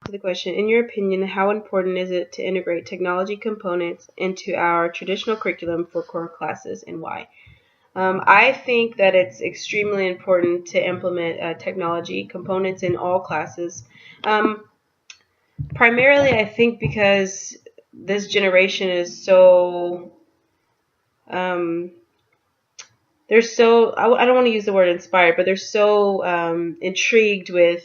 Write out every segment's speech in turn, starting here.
to the question, in your opinion, how important is it to integrate technology components into our traditional curriculum for core classes, and why? I think that it's extremely important to implement technology components in all classes. Primarily, I think because this generation is so um, they're so I don't want to use the word inspired, but they're so intrigued with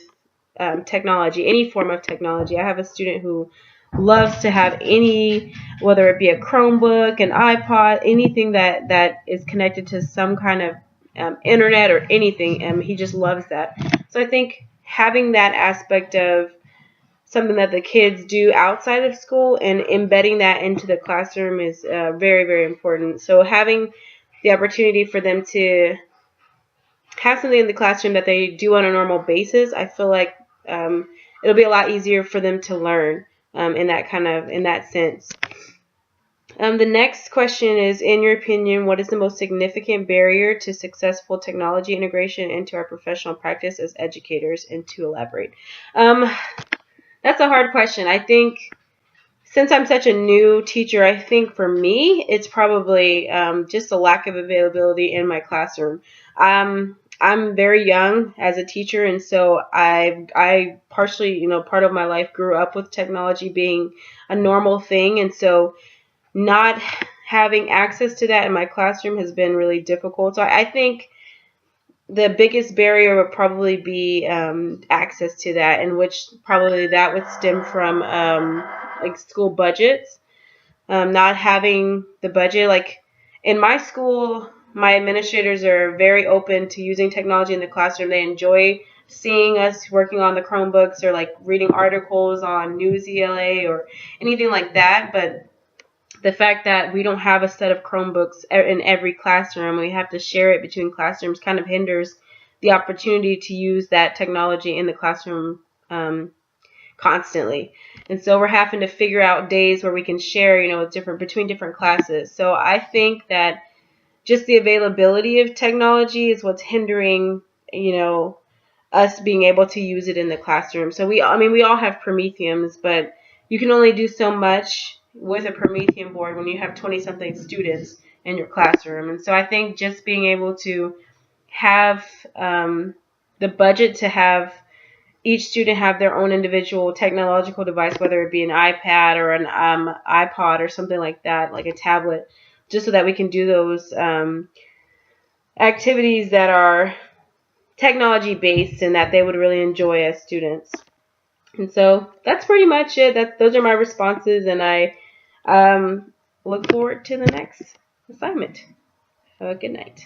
technology, any form of technology. I have a student who loves to have any, whether it be a Chromebook, an iPod, anything that is connected to some kind of internet or anything. He just loves that. So I think having that aspect of something that the kids do outside of school and embedding that into the classroom is very, very important. So having the opportunity for them to have something in the classroom that they do on a normal basis, I feel like it'll be a lot easier for them to learn in that sense. The next question is, in your opinion, what is the most significant barrier to successful technology integration into our professional practice as educators, and to elaborate? That's a hard question. I think since I'm such a new teacher, I think for me, it's probably just a lack of availability in my classroom. I'm very young as a teacher, and so I partially, part of my life grew up with technology being a normal thing, and so not having access to that in my classroom has been really difficult. So I think the biggest barrier would probably be access to that, in which probably that would stem from like school budgets, not having the budget. Like in my school, my administrators are very open to using technology in the classroom. They enjoy seeing us working on the Chromebooks or like reading articles on News ELA or anything like that. But the fact that we don't have a set of Chromebooks in every classroom, we have to share it between classrooms, kind of hinders the opportunity to use that technology in the classroom constantly. And so we're having to figure out days where we can share, between different classes. So I think that just the availability of technology is what's hindering, us being able to use it in the classroom. So we all have Prometheums, but you can only do so much with a Prometheum board when you have 20-something students in your classroom. And so I think just being able to have the budget to have each student have their own individual technological device, whether it be an iPad or an iPod or something like that, like a tablet, just so that we can do those activities that are technology based and that they would really enjoy as students. And so that's pretty much it. Those are my responses, and I look forward to the next assignment. Have a good night.